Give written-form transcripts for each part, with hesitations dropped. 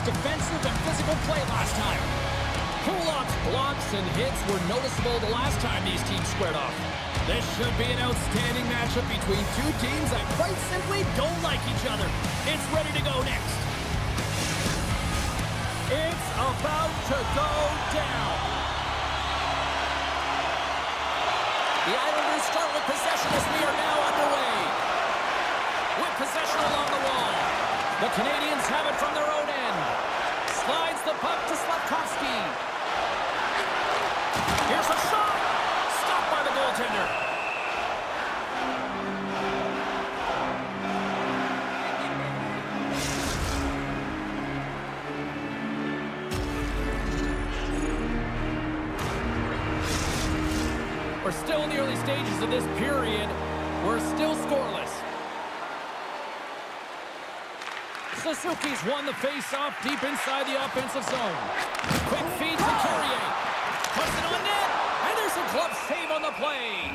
defensive and physical play last time. Kulak's blocks and hits were noticeable the last time these teams squared off. This should be an outstanding matchup between two teams that quite simply don't like each other. It's ready to go next. It's about to go down. The Islanders start with possession as we are now underway. With possession along the wall. The Canadiens have it from their own end. Slides the puck to Slavkovsky. Here's a shot. Stopped by the goaltender. We're still in the early stages of this period. We're still scoreless. Suzuki's won the face-off deep inside the offensive zone. Quick feed to Carrier. Puts it on net, and there's a glove save on the play.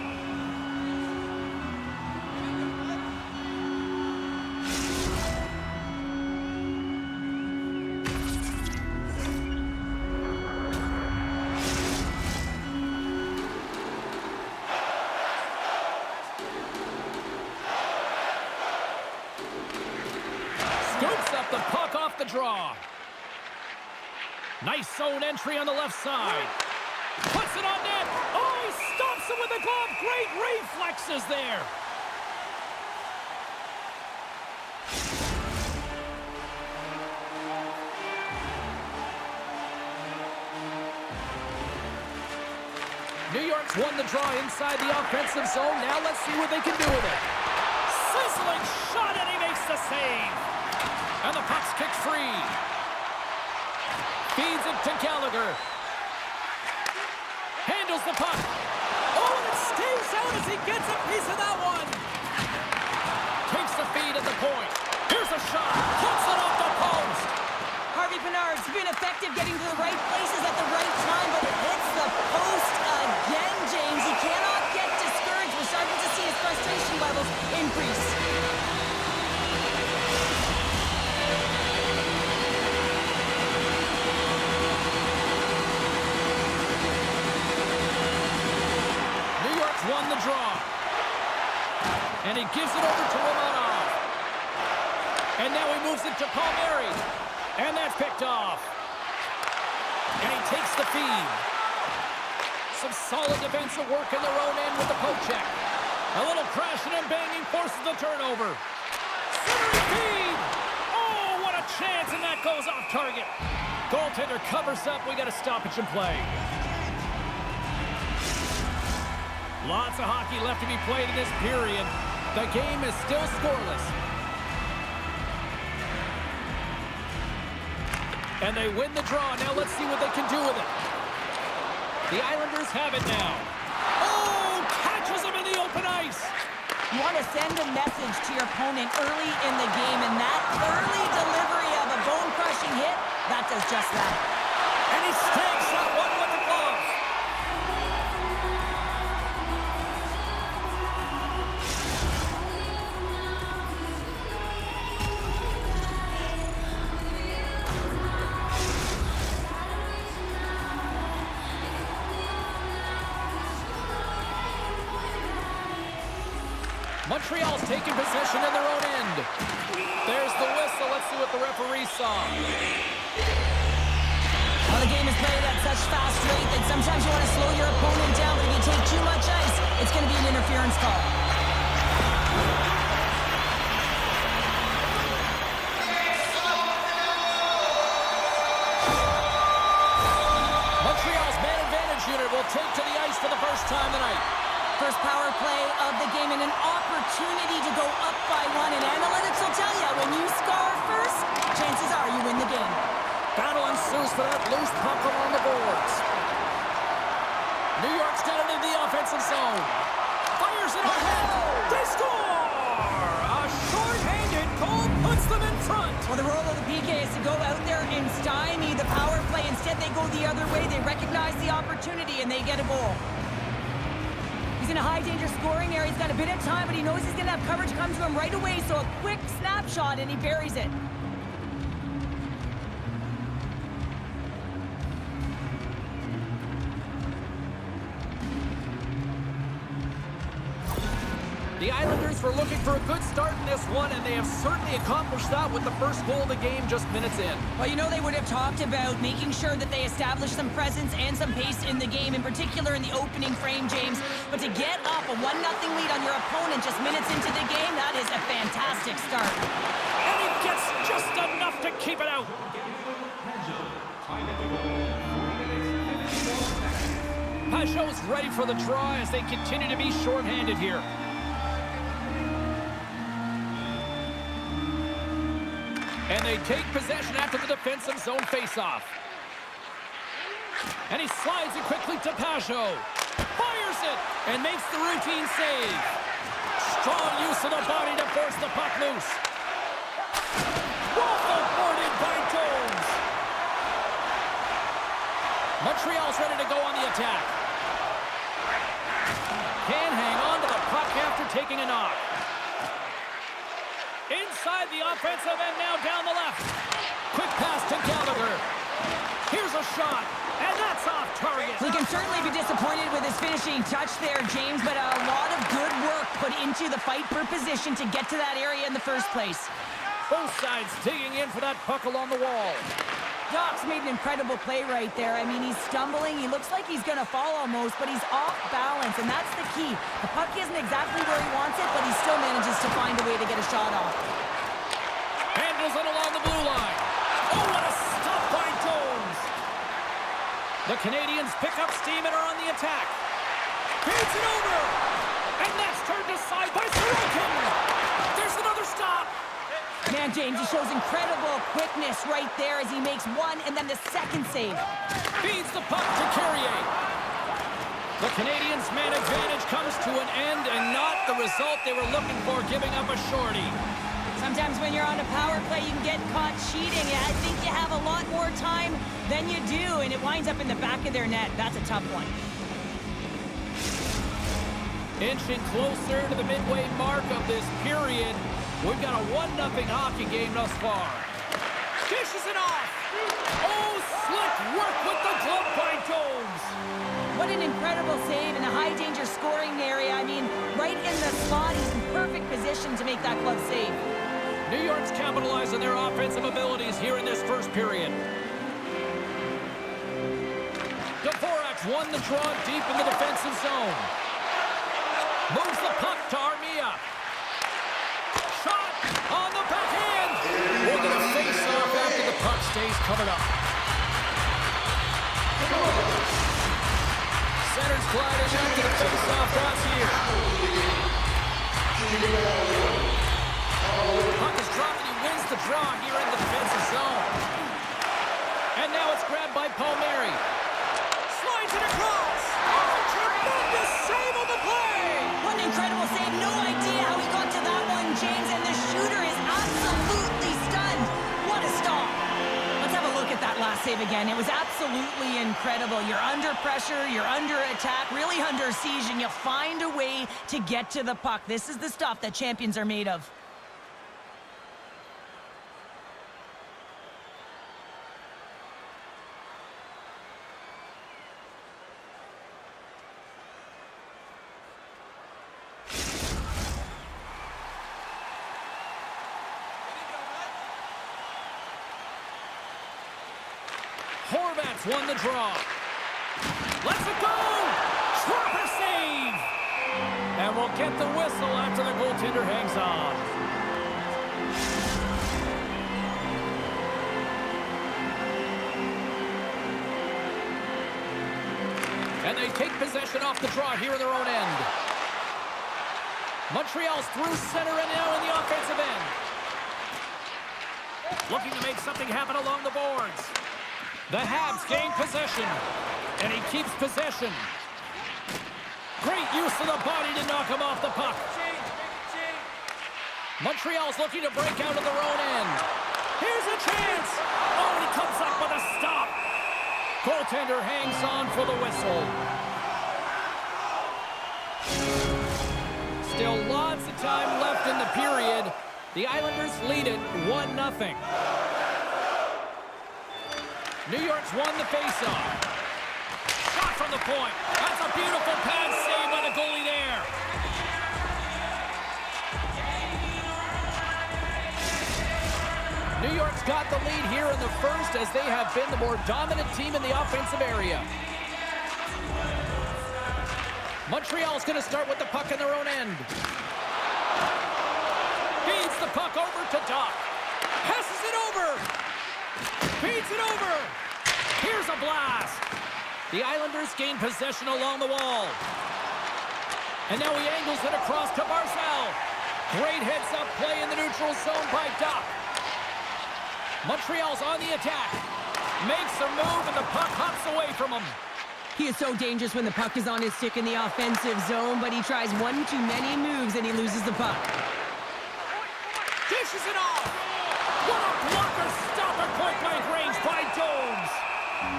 Scoops up the puck off the draw. Nice zone entry on the left side. Puts it on net. Oh, he stops it with the glove. Great reflexes there. New York's won the draw inside the offensive zone. Now let's see what they can do with it. Sizzling shot, and he makes the save. And the puck's kicked free. Feeds it to Gallagher. Handles the puck. Oh, and it stays out as he gets a piece of that one. Takes the feed at the point. Here's a shot. Puts it off the post. Harvey Pinard's been effective getting to the right places at the right time, but it hits the post again, James. He cannot get discouraged. We're starting to see his frustration levels increase. Won the draw. And he gives it over to Romanov. And now he moves it to Palmieri. And that's picked off. And he takes the feed. Some solid defensive work in their own end with the poke check. A little crashing and banging forces the turnover. Centering feed. Oh, what a chance, and that goes off target. Goaltender covers up. We got a stoppage in play. Lots of hockey left to be played in this period. The game is still scoreless. And they win the draw. Now let's see what they can do with it. The Islanders have it now. Oh, catches him in the open ice. You want to send a message to your opponent early in the game, and that early delivery of a bone-crushing hit, that does just that. And he stakes that one with the glove. Montreal's taking possession in their own end. There's the whistle. Let's see what the referee saw. Well, the game is played at such fast rate that sometimes you want to slow your opponent down, but if you take too much ice, it's going to be an interference call. Montreal's man advantage unit will take to the ice for the first time tonight. First power play of the game and an opportunity to go up by one. And analytics will tell you, when you score first, chances are you win the game. Battle ensues for that loose puck along the boards. New York's got it in the offensive zone. Fires it ahead. They score! A short-handed goal puts them in front. Well, the role of the PK is to go out there and stymie the power play. Instead, they go the other way. They recognize the opportunity, and they get a goal. He's in a high-danger scoring area. He's got a bit of time, but he knows he's going to have coverage come to him right away, so a quick snapshot, and he buries it. The Islanders were looking for a good start in this one, and they have certainly accomplished that with the first goal of the game just minutes in. Well, you know they would have talked about making sure that they establish some presence and some pace in the game, in particular in the opening frame, James. But to get up a 1-0 lead on your opponent just minutes into the game, that is a fantastic start. And he gets just enough to keep it out. Pajot's ready for the draw as they continue to be shorthanded here. And they take possession after the defensive zone faceoff. And he slides it quickly to Pajot. Fires it and makes the routine save. Strong use of the body to force the puck loose. Waffle boarded by Jones. Montreal's ready to go on the attack. Can hang on to the puck after taking a knock. Inside the offensive end now down the left. Quick pass to Gallagher. Here's a shot, and that's off target. We can certainly be disappointed with his finishing touch there, James, but a lot of good work put into the fight for position to get to that area in the first place. Both sides digging in for that puck along the wall. Doc's made an incredible play right there. I mean, he's stumbling. He looks like he's going to fall almost, but he's off balance, and that's the key. The puck isn't exactly where he wants it, but he still manages to find a way to get a shot off. Handles it along the blue line. Oh, what a stop by Jones. The Canadiens pick up steam and are on the attack. Feeds it over. And that's turned aside by Sorokin. There's another stop. Man, James, he shows incredible quickness right there as he makes one and then the second save. Feeds the puck to Carrier. The Canadiens' man advantage comes to an end and not the result they were looking for, giving up a shorty. Sometimes when you're on a power play, you can get caught cheating. I think you have a lot more time than you do, and it winds up in the back of their net. That's a tough one. Inching closer to the midway mark of this period. We've got a 1-0 hockey game thus far. Dishes it off. Oh, slick work with the glove by Jones. What an incredible save in a high-danger scoring area. I mean, right in the spot. He's in perfect position to make that glove save. New York's capitalized on their offensive abilities here in this first period. Dvorak won the draw deep in the defensive zone. Moves the puck to Armia. Shot on the backhand. We're going to face off after the puck stays covered up. Centers gliding after the face-off pass here. Puck is dropped and he wins the draw here in the defensive zone. And now it's grabbed by Palmieri. Slides it across. Oh, tremendous save on the play. What an incredible save. No idea how he got to that one, James, and the shooter is absolutely stunned. What a stop. Let's have a look at that last save again. It was absolutely incredible. You're under pressure, you're under attack, really under siege, and you find a way to get to the puck. This is the stuff that champions are made of. Horvat's won the draw. Let's it go! Trapper save! And we'll get the whistle after the goaltender hangs on. And they take possession off the draw here in their own end. Montreal's through center and now in the offensive end. Looking to make something happen along the boards. The Habs gain possession, and he keeps possession. Great use of the body to knock him off the puck. Montreal's looking to break out of their own end. Here's a chance. Oh, and he comes up with a stop. Goaltender hangs on for the whistle. Still lots of time left in the period. The Islanders lead it 1-0. New York's won the faceoff. Shot from the point. That's a beautiful pad save by the goalie there. New York's got the lead here in the first as they have been the more dominant team in the offensive area. Montreal's going to start with the puck in their own end. Feeds the puck over to Doc. Passes it over. Feeds it over. Here's a blast. The Islanders gain possession along the wall. And now he angles it across to Barzal. Great heads-up play in the neutral zone by Doc. Montreal's on the attack. Makes a move, and the puck hops away from him. He is so dangerous when the puck is on his stick in the offensive zone, but he tries one too many moves and he loses the puck. Dishes it off. What a blocker stop at point-blank range by Domes.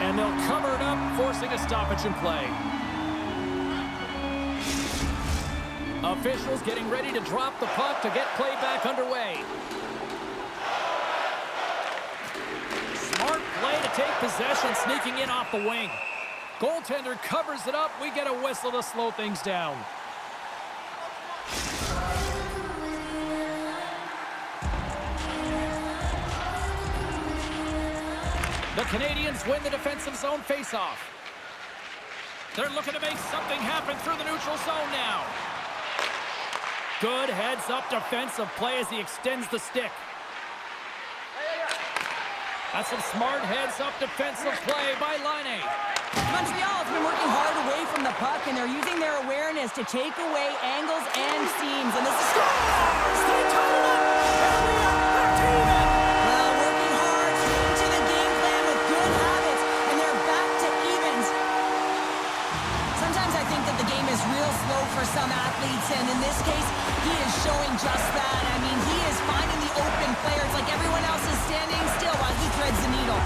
And they'll cover it up, forcing a stoppage in play. Officials getting ready to drop the puck to get play back underway. Smart play to take possession, sneaking in off the wing. Goaltender covers it up. We get a whistle to slow things down. The Canadiens win the defensive zone faceoff. They're looking to make something happen through the neutral zone now. Good heads-up defensive play as he extends the stick. That's some smart heads-up defensive play by Laine. Montreal has been working hard away from the puck, and they're using their awareness to take away angles and seams. And this is... Scores! They tie it up! And we are back to even! Well, working hard, sticking to the game plan with good habits, and they're back to evens. Sometimes I think that the game is real slow for some athletes, and in this case, he is showing just that. I mean, he is finding the open players like everyone else is standing still while he threads the needle.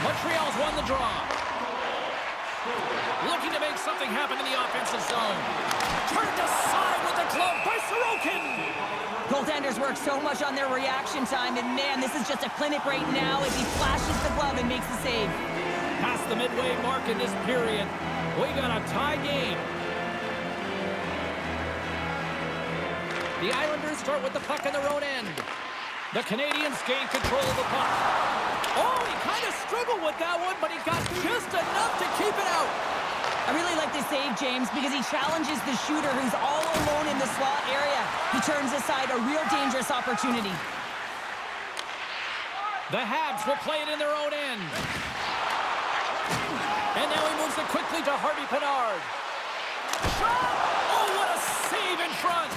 Montreal's won the draw. Looking to make something happen in the offensive zone. Turned aside with the glove by Sorokin. Goaltenders work so much on their reaction time, and man, this is just a clinic right now as he flashes the glove and makes the save. Past the midway mark in this period, we got a tie game. The Islanders start with the puck in their own end. The Canadiens gain control of the puck. Oh, he kind of struggled with that one, but he got just enough to keep it out. I really like this save, James, because he challenges the shooter who's all alone in the slot area. He turns aside a real dangerous opportunity. The Habs will play it in their own end. And now he moves it quickly to Harvey Pinard. Shot! Oh, what a save in front!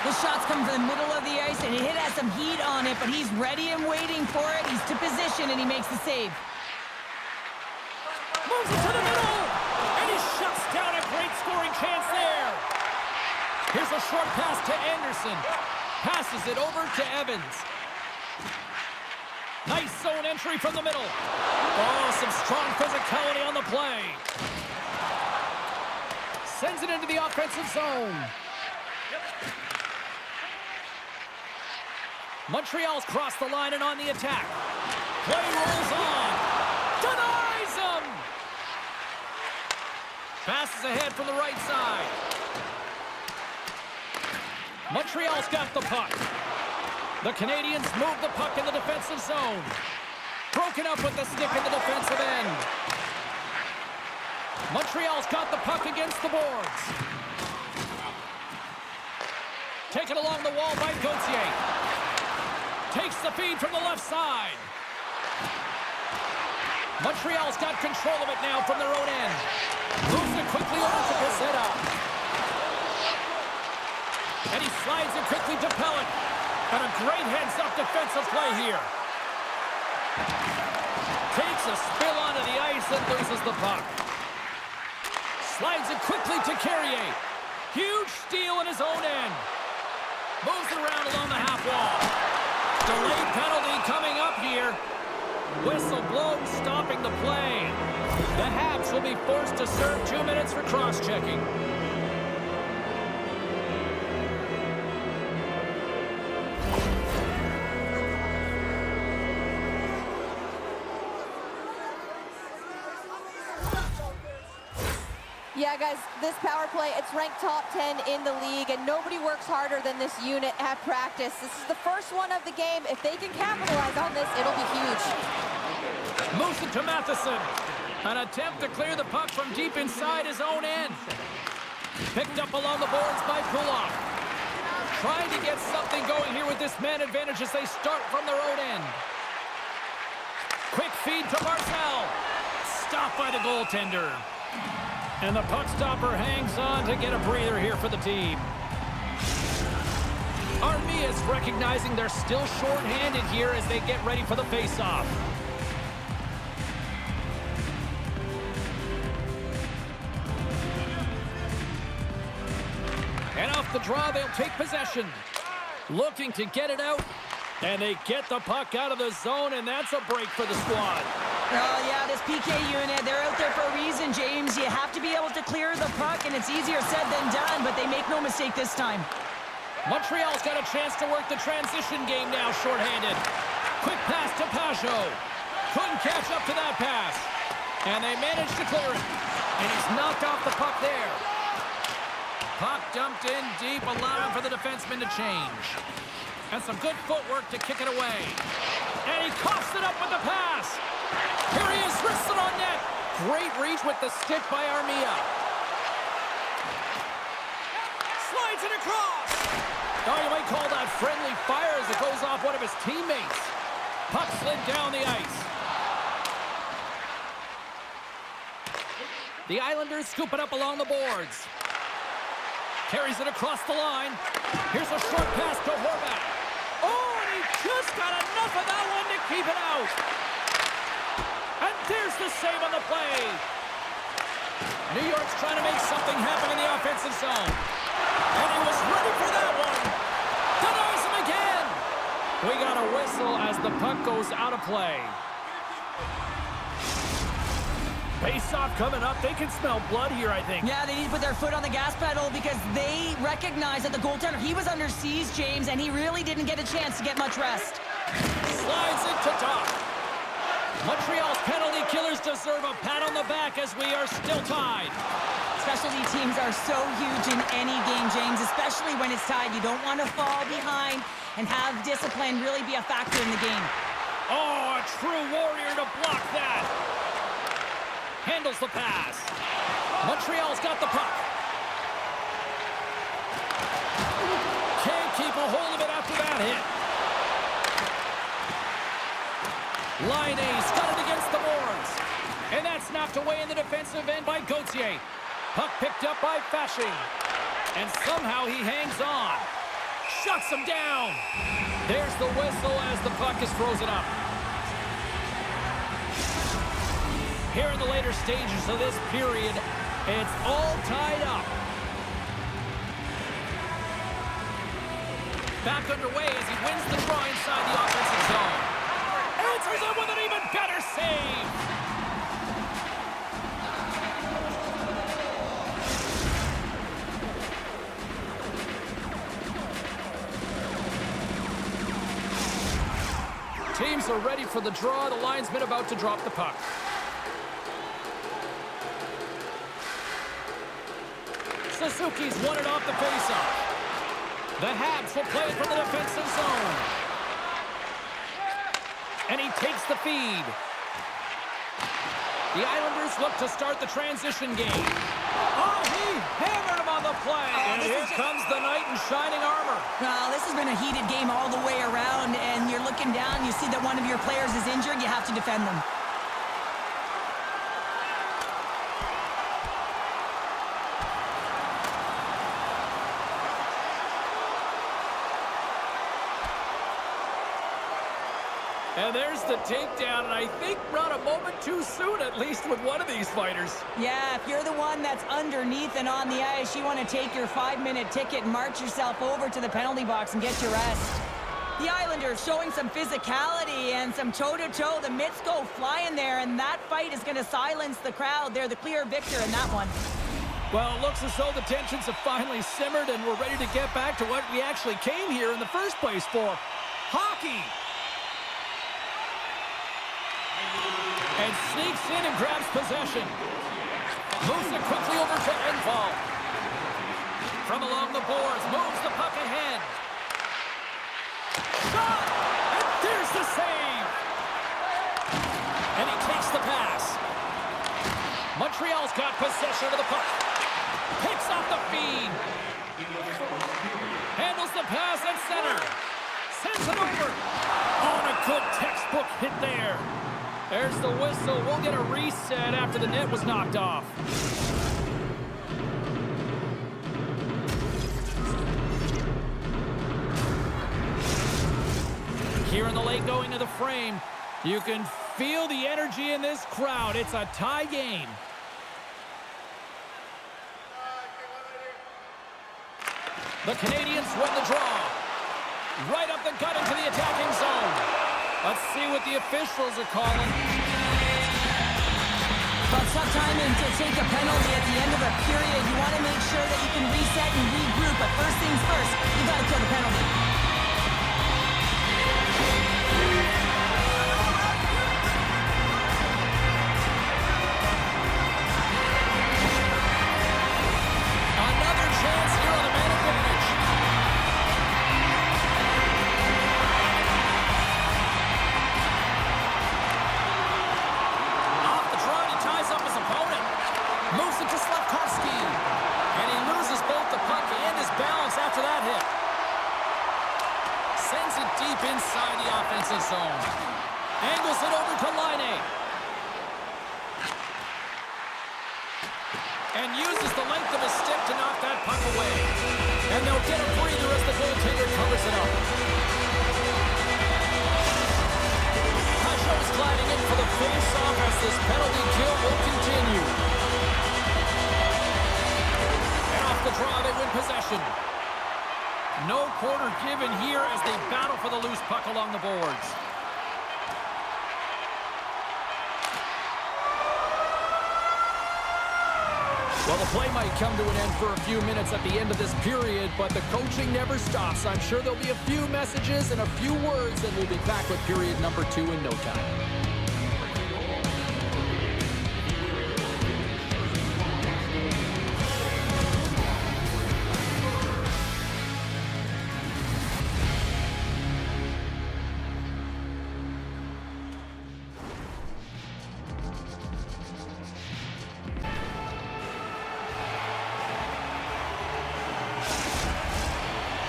The shots come from the middle of the ice, and it has some heat on it, but he's ready and waiting for it. He's to position, and he makes the save. Moves it to the middle, and he shuts down a great scoring chance there. Here's a short pass to Anderson. Passes it over to Evans. Nice zone entry from the middle. Oh, some strong physicality on the play. Sends it into the offensive zone. Montreal's crossed the line and on the attack. Play rolls on. Denies him! Passes ahead from the right side. Montreal's got the puck. The Canadiens move the puck in the defensive zone. Broken up with the stick in the defensive end. Montreal's got the puck against the boards. Taken along the wall by Gauthier. Takes the feed from the left side. Montreal's got control of it now from their own end. Moves it quickly over to Pizzetta. And he slides it quickly to Pellet. And a great heads-up defensive play here. Takes a spill onto the ice and loses the puck. Slides it quickly to Carrier. Huge steal in his own end. Moves it around along the half wall. Delayed penalty coming here. Whistle blown, stopping the play. The Habs will be forced to serve 2 minutes for cross-checking. Yeah, guys, this power play, it's ranked top 10 in the league, and nobody works harder than this unit at practice. This is the first one of the game. If they can capitalize on this, it'll be huge. Moves it to Matheson. An attempt to clear the puck from deep inside his own end. Picked up along the boards by Kulak. Trying to get something going here with this man advantage as they start from their own end. Quick feed to Marcel. Stopped by the goaltender. And the puck stopper hangs on to get a breather here for the team. Armia's recognizing they're still short-handed here as they get ready for the face-off. And off the draw, they'll take possession. Looking to get it out. And they get the puck out of the zone, and that's a break for the squad. Oh, yeah, this PK unit, they're out there for a reason, James. You have to be able to clear the puck, and it's easier said than done, but they make no mistake this time. Montreal's got a chance to work the transition game now, shorthanded. Quick pass to Pajot. Couldn't catch up to that pass. And they managed to clear it. And he's knocked off the puck there. Puck dumped in deep, allowing for the defenseman to change. And some good footwork to kick it away. And he coughs it up with the pass. Here he is, wristed on net. Great reach with the stick by Armia. Slides it across. Oh, you might call that friendly fire as it goes off one of his teammates. Puck slid down the ice. The Islanders scoop it up along the boards. Carries it across the line. Here's a short pass to Horvat. Oh, and he just got enough of that one to keep it out. And there's the save on the play. New York's trying to make something happen in the offensive zone. And he was ready for that one. Denies him again. We got a whistle as the puck goes out of play. Face-off coming up. They can smell blood here, I think. Yeah, they need to put their foot on the gas pedal because they recognize that the goaltender, he was under siege, James, and he really didn't get a chance to get much rest. Slides it to top. Montreal's penalty killers deserve a pat on the back as we are still tied. Specialty teams are so huge in any game, James, especially when it's tied. You don't want to fall behind and have discipline really be a factor in the game. Oh, a true warrior to block that. Handles the pass. Montreal's got the puck. Can't keep a hold of it after that hit. Line A's got it against the boards. And that's knocked away in the defensive end by Gauthier. Puck picked up by Fasching. And somehow he hangs on. Shuts him down. There's the whistle as the puck is frozen up. Here in the later stages of this period, it's all tied up. Back underway as he wins the draw inside the offensive zone. Answers it with an even better save. Teams are ready for the draw. The linesman about to drop the puck. Suzuki's won it off the faceoff. The Habs will play it from the defensive zone. And he takes the feed. The Islanders look to start the transition game. Oh, he hammered him on the play. And here comes the knight in shining armor. Well, this has been a heated game all the way around, and you're looking down, you see that one of your players is injured, you have to defend them. And there's the takedown, and I think not a moment too soon, at least with one of these fighters. Yeah, if you're the one that's underneath and on the ice, you want to take your 5-minute ticket and march yourself over to the penalty box and get your rest. The Islanders showing some physicality and some toe-to-toe. The mitts go flying there, and that fight is going to silence the crowd. They're the clear victor in that one. Well, it looks as though the tensions have finally simmered, and we're ready to get back to what we actually came here in the first place for. Hockey! And sneaks in and grabs possession. Moves it quickly over to Engvall. From along the boards, moves the puck ahead. Shot! And there's the save! And he takes the pass. Montreal's got possession of the puck. Picks off the feed. Handles the pass at center. Sends it over. On a good textbook hit there. There's the whistle. We'll get a reset after the net was knocked off. Here in the late going of the frame, you can feel the energy in this crowd. It's a tie game. The Canadiens win the draw. Right up the gut into the attacking zone. Let's see what the officials are calling. Well, it's tough timing to take a penalty at the end of a period. You want to make sure that you can reset and regroup, but first things first, you got to kill the penalty. Another chance here on the man advantage. Off the draw, he ties up his opponent. Moves it to Slavkovsky. And he loses both the puck and his balance after that hit. Sends it deep inside the offensive zone. Angles it over to Laine. And uses the length of his stick to knock that puck away. And they'll get a breather as the goaltender covers it up. Pajot's gliding in for the face-off as this penalty kill will continue. And off the draw, they win possession. No quarter given here as they battle for the loose puck along the boards. Well, the play might come to an end for a few minutes at the end of this period, but the coaching never stops. I'm sure there'll be a few messages and a few words, and we'll be back with period number 2 in no time.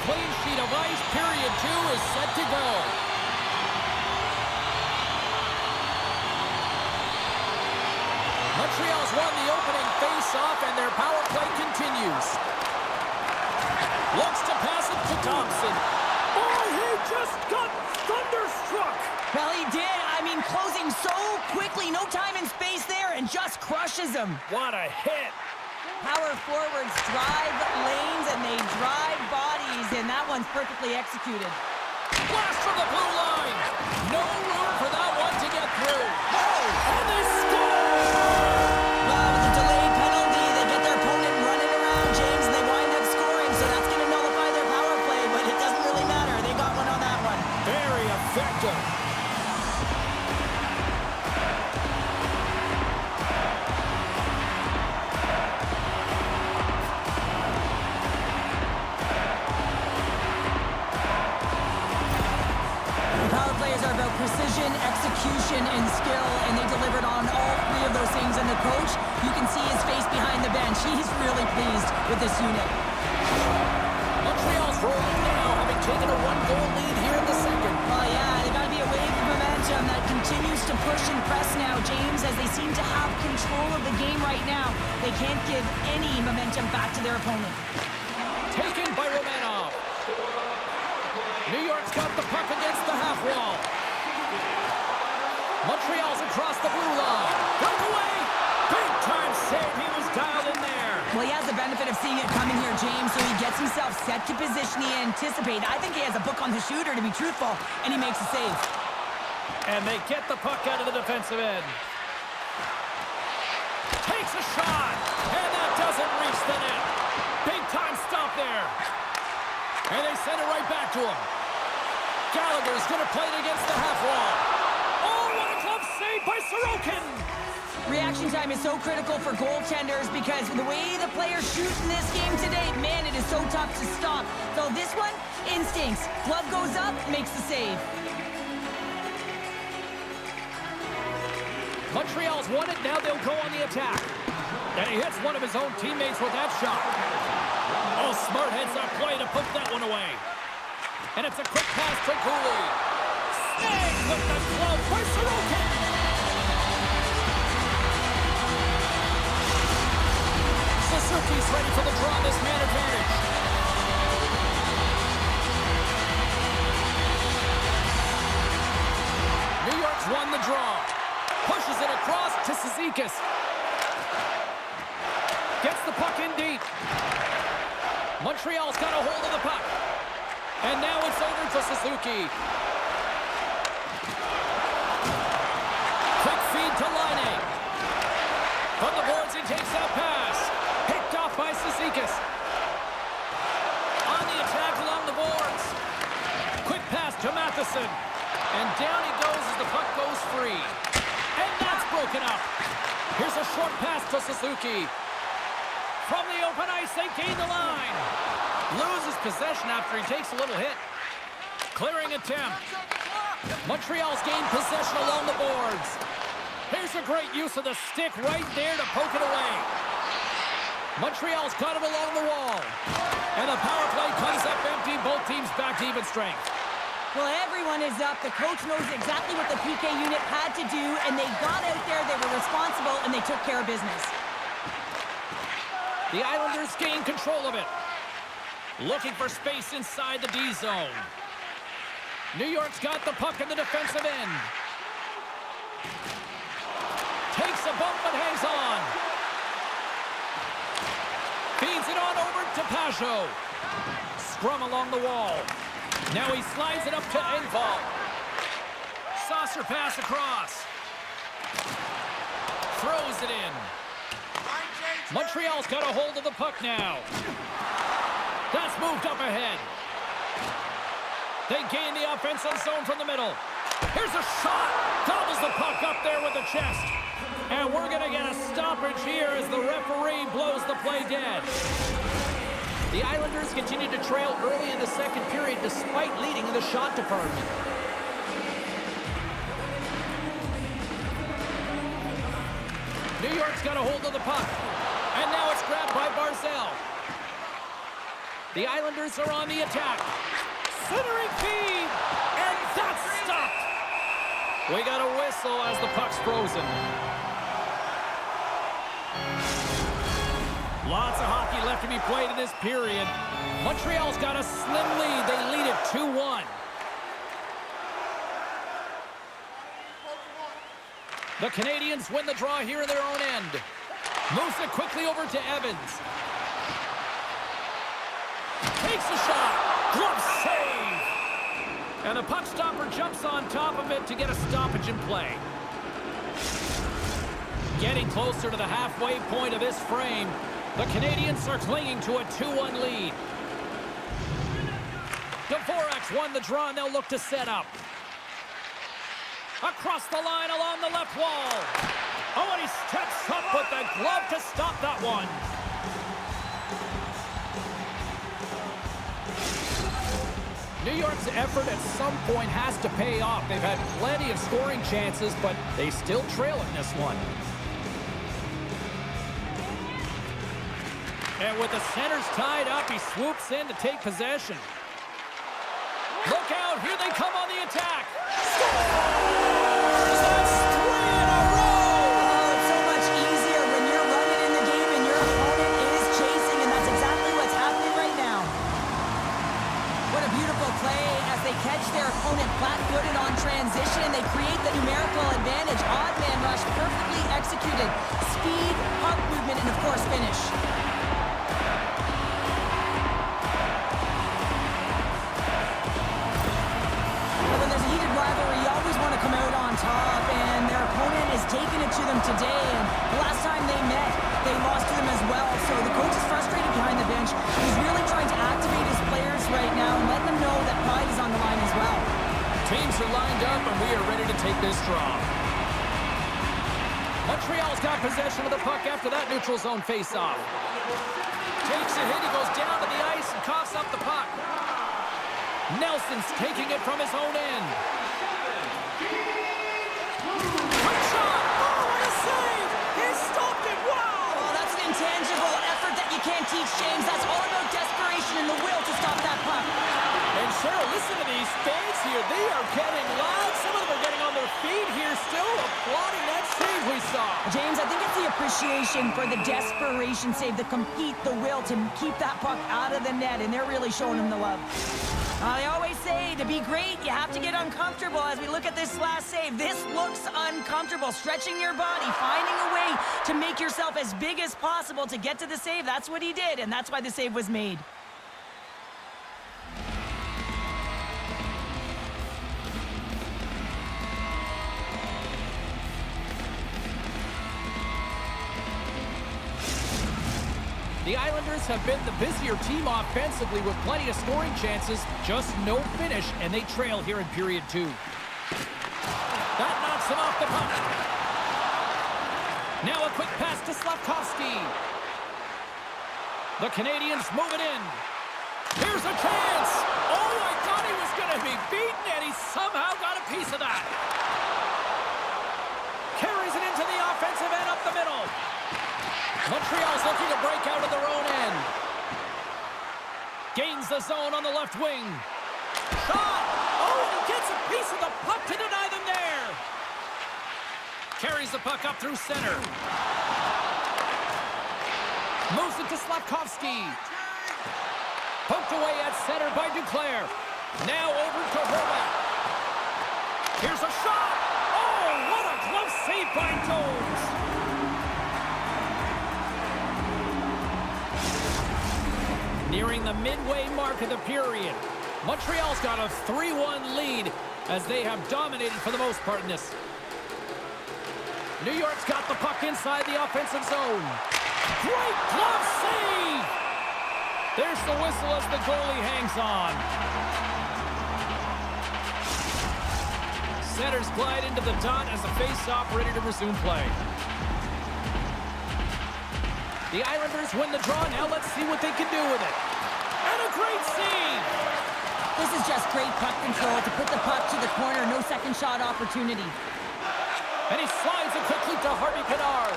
Clean sheet of ice, period 2 is set to go. Montreal's won the opening face-off, and their power play continues. Looks to pass it to Thompson. Oh, he just got thunderstruck. Well, he did. I mean, closing so quickly, no time and space there, and just crushes him. What a hit. Power forwards drive lanes and they drive bodies, and that one's perfectly executed. Blast from the blue line. No room for that one to get through. Oh, and they score! Well, with a delayed penalty, they get their opponent running around, James, and they wind up scoring, so that's going to nullify their power play, but it doesn't really matter. They got one on that one. Very effective. Precision, execution, and skill, and they delivered on all 3 of those things. And the coach, you can see his face behind the bench. He's really pleased with this unit. Montreal's rolling now, having taken a 1-goal lead here in the second. Well, yeah, they got to be a wave of momentum that continues to push and press now, James, as they seem to have control of the game right now. They can't give any momentum back to their opponent. Taken by Romanov. New York's got the puck against the half wall. Montreal's across the blue line. Breakaway! Big time save. He was dialed in there. Well, he has the benefit of seeing it coming here, James, so he gets himself set to position he anticipated. I think he has a book on the shooter, to be truthful, and he makes a save. And they get the puck out of the defensive end. Takes a shot, and that doesn't reach the net. Big time stop there. And they send it right back to him. Gallagher's going to play it against the half wall. Oh, what a glove save by Sorokin! Reaction time is so critical for goaltenders because the way the players shoot in this game today, man, it is so tough to stop. So this one, instincts. Glove goes up, makes the save. Montreal's won it, now they'll go on the attack. And he hits one of his own teammates with that shot. Oh, smart heads-up play to put that one away. And it's a quick pass to Cooley. Snagged with the glove by Sorokin. Suzuki's ready for the draw, this man advantage. New York's won the draw. Pushes it across to Cizikas. Gets the puck in deep. Montreal's got a hold of the puck. And now it's over to Suzuki. Quick feed to Laine. From the boards, he takes that pass. Picked off by Cizikas. On the attack along the boards. Quick pass to Matheson. And down he goes as the puck goes free. And that's broken up. Here's a short pass to Suzuki. From the open ice, they gain the line. Loses possession after he takes a little hit. Clearing attempt. Montreal's gained possession along the boards. Here's a great use of the stick right there to poke it away. Montreal's got it along the wall. And the power play comes up empty. Both teams back to even strength. Well, everyone is up. The coach knows exactly what the PK unit had to do, and they got out there, they were responsible, and they took care of business. The Islanders gain control of it. Looking for space inside the D zone. New York's got the puck in the defensive end. Takes a bump but hangs on. Feeds it on over to Pajot. Scrum along the wall. Now he slides it up to Engvall. Saucer pass across. Throws it in. Montreal's got a hold of the puck now. That's moved up ahead. They gain the offensive zone from the middle. Here's a shot. Gobbles the puck up there with the chest. And we're going to get a stoppage here as the referee blows the play dead. The Islanders continue to trail early in the second period despite leading in the shot department. New York's got a hold of the puck. And now it's grabbed by Barzal. The Islanders are on the attack. Centering feed. And that's stopped. We got a whistle as the puck's frozen. Lots of hockey left to be played in this period. Montreal's got a slim lead. They lead it 2-1. The Canadiens win the draw here in their own end. Moves it quickly over to Evans. Takes a shot. Glove save. And the puck stopper jumps on top of it to get a stoppage in play. Getting closer to the halfway point of this frame. The Canadiens are clinging to a 2-1 lead. Dvorak's won the draw, and they'll look to set up. Across the line along the left wall. Oh, and he steps up with the glove to stop that one. New York's effort at some point has to pay off. They've had plenty of scoring chances, but they still trail in this one. And with the centers tied up, he swoops in to take possession. Look out, here they come on the attack. Scores! That's 3 in a row! Oh, it's so much easier when you're running in the game and your opponent is chasing, and that's exactly what's happening right now. What a beautiful beautiful play as they catch their opponent flat-footed on transition. They create the numerical advantage. Odd man rush, perfectly executed. Speed, puck movement, and of course, finish. When there's a heated rivalry, you always want to come out on top, and their opponent is taking it to them today. And the last time they met, they lost to them as well. So the coach is frustrated behind the bench. He's really trying to activate his players right now and let them know that pride is on the line as well. Teams are lined up, and we are ready to take this draw. Montreal's got possession of the puck after that neutral zone face-off. Takes a hit, he goes down to the ice and coughs up the puck. Nelson's taking it from his own end. Quick shot! Oh, what a save! He stopped it! Wow! Oh, that's an intangible effort that you can't teach, James. That's all about desperation and the will to stop that puck. And Cheryl, listen to these fans here. They are getting loud. Some of them are getting on their feet here, still applauding that save we saw. James, I think it's the appreciation for the desperation save, the compete, the will to keep that puck out of the net, and they're really showing him the love. I always say, to be great, you have to get uncomfortable. As we look at this last save, this looks uncomfortable. Stretching your body, finding a way to make yourself as big as possible to get to the save. That's what he did, and that's why the save was made. The Islanders have been the busier team offensively with plenty of scoring chances, just no finish, and they trail here in period 2. That knocks him off the puck. Now a quick pass to Slavkovsky. The Canadiens move it in. Here's a chance. Oh, I thought he was going to be beaten, and he somehow got a piece of that. Carries it into the offensive end up the middle. Montreal's looking to break out of their own end. Gains the zone on the left wing. Shot! Oh, he gets a piece of the puck to deny them there. Carries the puck up through center. Moves it to Slavkovsky. Poked away at center by Duclair. Now over to Horvath. Here's a shot! Oh, what a close save by Jones! Nearing the midway mark of the period. Montreal's got a 3-1 lead as they have dominated for the most part in this. New York's got the puck inside the offensive zone. Great glove save! There's the whistle as the goalie hangs on. Centers glide into the dot as the face-off ready to resume play. The Islanders win the draw. Now let's see what they can do with it. And a great save! This is just great puck control to put the puck to the corner. No second shot opportunity. And he slides it quickly to Harvey Pinard.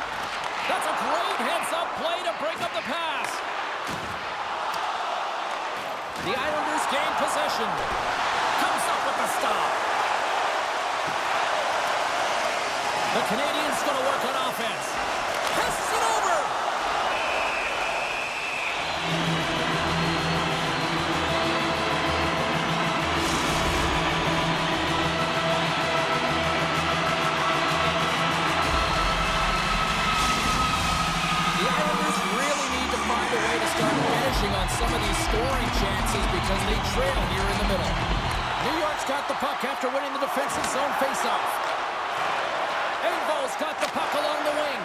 That's a great heads-up play to break up the pass. The Islanders gain possession. Comes up with the stop. The Canadiens going to work on offense. Passes it over. On some of these scoring chances because they trail here in the middle. New York's got the puck after winning the defensive zone faceoff. Engvall's got the puck along the wing.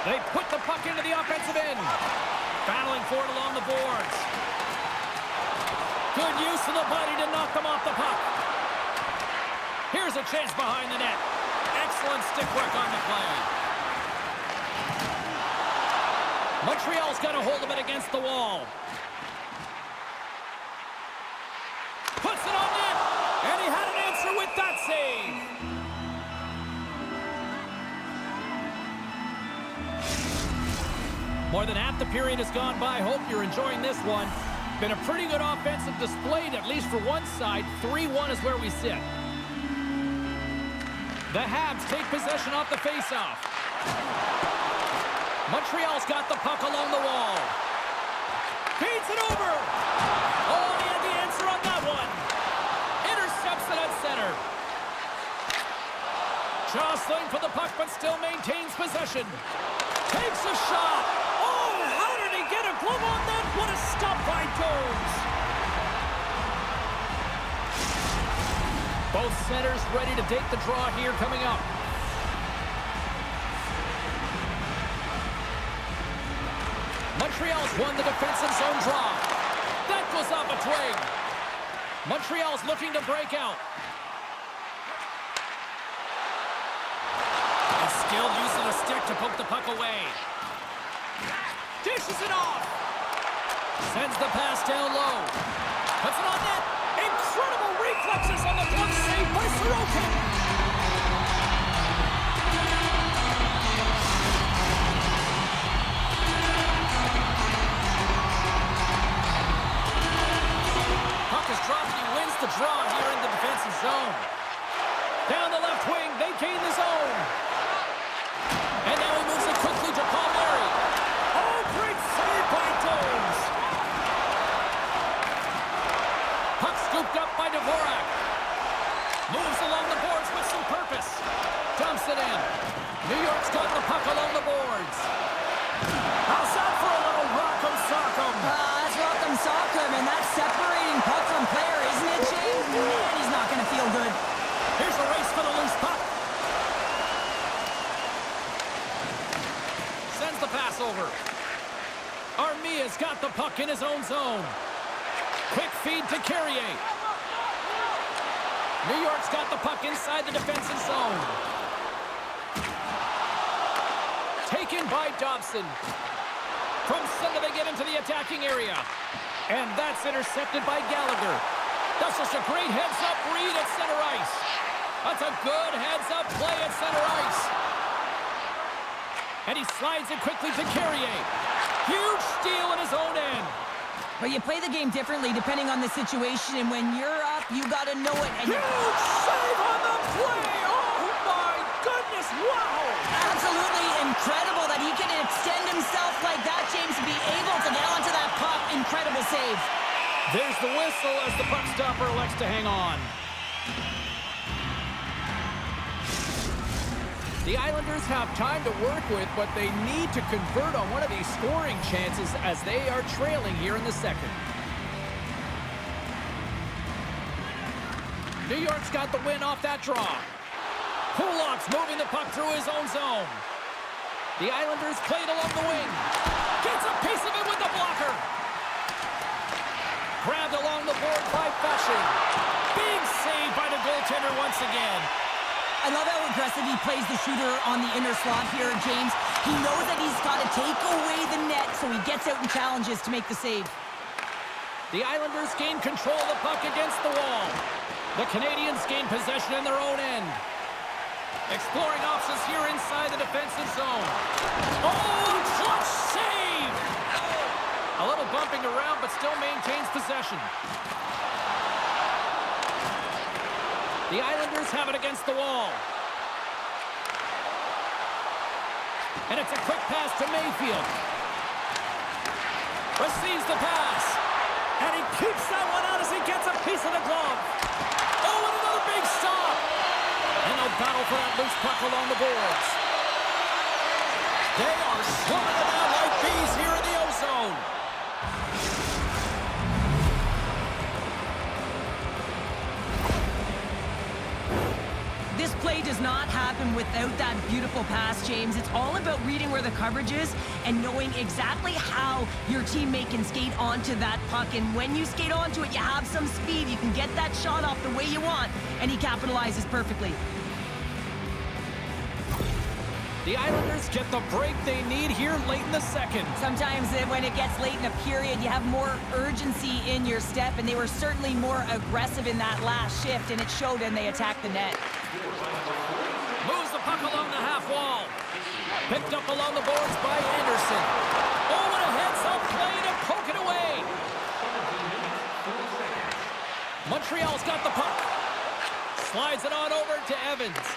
They put the puck into the offensive end. Battling for it along the boards. Good use of the body to knock them off the puck. Here's a chance behind the net. Excellent stick work on the play. Montreal's got a hold of it against the wall. Puts it on net, and he had an answer with that save. More than half the period has gone by. Hope you're enjoying this one. Been a pretty good offensive display, at least for one side. 3-1 is where we sit. The Habs take possession off the faceoff. Montreal's got the puck along the wall. Feeds it over. Oh, he had the answer on that Jostling for the puck, but still maintains possession. Takes a shot. Oh, how did he get a glove on that? What a stop by Jones. Both centers ready to take the draw here coming up. Montreal's won the defensive zone draw. That goes off a twig. Montreal's looking to break out. A skilled use of the stick to poke the puck away. Dishes it off. Sends the pass down low. Puts it on net. Incredible reflexes on the glove save by Sorokin. Puck is dropped and he wins the draw here in the defensive zone. Down the left wing, they gain the zone. And now he moves it quickly to Palmieri. Oh, great save by Jones. Puck scooped up by Dvorak. Moves along the boards with some purpose. Dumps it in. New York's got the puck along the boards. How's that for a little rock'em sock'em? That's rock'em sock'em, and that's separating puck from player, isn't it, James? Man, he's not going to feel good. Here's a race for the loose puck. Sends the pass over. Armia's got the puck in his own zone. Quick feed to Carrier. New York's got the puck inside the defensive zone. Taken by Dobson. From center they get into the attacking area. And that's intercepted by Gallagher. That's just a great heads-up read at center ice. That's a good heads-up play at center ice. And he slides it quickly to Carrier. Huge steal in his own end. But you play the game differently depending on the situation, and when you're up, you got to know it. And huge save on the play! Oh, my goodness, wow! Absolutely incredible that he can extend himself like that, James, to be able to get onto that puck. Incredible save. There's the whistle as the puck stopper elects to hang on. The Islanders have time to work with, but they need to convert on one of these scoring chances as they are trailing here in the second. New York's got the win off that draw. Kulak's moving the puck through his own zone. The Islanders played along the wing. Gets a piece of it with the blocker. Grabbed along the board by Fasching. Big save by the goaltender once again. I love how aggressive he plays the shooter on the inner slot here, James. He knows that he's got to take away the net, so he gets out and challenges to make the save. The Islanders gain control of the puck against the wall. The Canadiens gain possession in their own end. Exploring options here inside the defensive zone. Oh, clutch save! A little bumping around, but still maintains possession. The Islanders have it against the wall. And it's a quick pass to Mayfield. Receives the pass. And he keeps that one out as he gets a piece of the glove. Oh, and another big stop. And they'll battle for that loose puck along the boards. They are slumming them out like bees here in the O-zone. This play does not happen without that beautiful pass, James. It's all about reading where the coverage is and knowing exactly how your teammate can skate onto that puck. And when you skate onto it, you have some speed. You can get that shot off the way you want, and he capitalizes perfectly. The Islanders get the break they need here late in the second. Sometimes when it gets late in a period, you have more urgency in your step, and they were certainly more aggressive in that last shift, and it showed, and they attacked the net. Moves the puck along the half wall. Picked up along the boards by Anderson. Oh, what a heads-up play to poke it away. Montreal's got the puck. Slides it on over to Evans.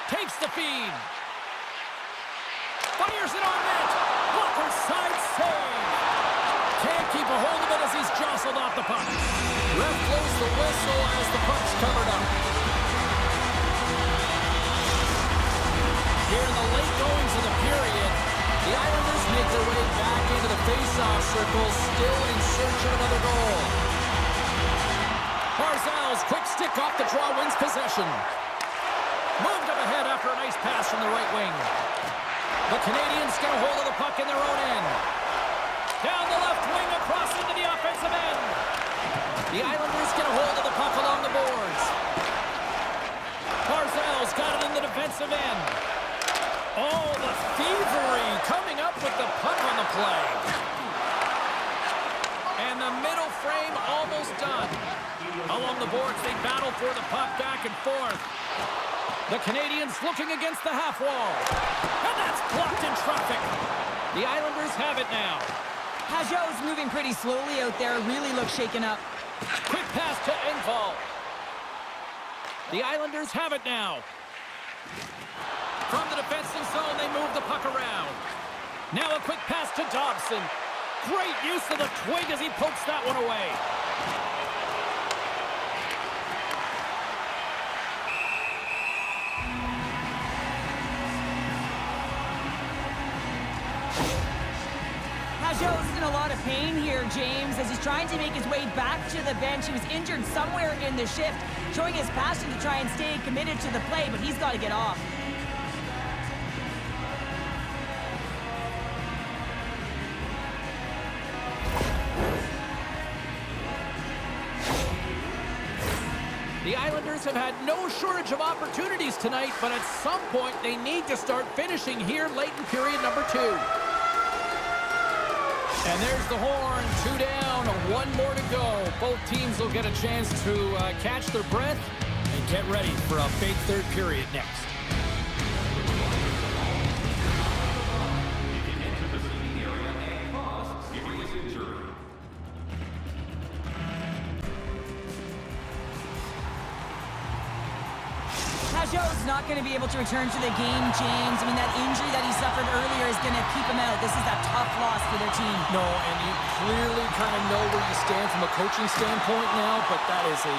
Takes the feed. Fires it on net. Blocker side save. Can't keep a hold of it as he's jostled off the puck. Ref blows the whistle as the puck's covered up. Here in the late goings of the period, the Islanders make their way back into the face-off circle, still in search of another goal. Barzal's quick stick off the draw wins possession. Moved up ahead after a nice pass from the right wing. The Canadiens get a hold of the puck in their own end. Down the left wing across into the offensive end. The Islanders get a hold of the puck along the boards. Barzal's got it in the defensive end. Oh, the thievery coming up with the puck on the play. And the middle frame almost done. Along the boards, they battle for the puck back and forth. The Canadiens looking against the half wall. And that's blocked in traffic. The Islanders have it now. Pajot's moving pretty slowly out there. Really looks shaken up. Quick pass to Engvall. The Islanders have it now. From the defensive zone, they move the puck around. Now a quick pass to Dobson. Great use of the twig as he pokes that one away. Pajot's in a lot of pain here, James, as he's trying to make his way back to the bench. He was injured somewhere in the shift, showing his passion to try and stay committed to the play, but he's got to get off. The Islanders have had no shortage of opportunities tonight, but at some point they need to start finishing here late in period number 2. And there's the horn, 2 down, 1 more to go. Both teams will get a chance to catch their breath and get ready for a big third period next. Pajot's not going to be able to return to the game, James. I mean, that injury that he suffered earlier is going to keep him out. This is a tough loss for their team. No, and you clearly kind of know where you stand from a coaching standpoint now, but that is a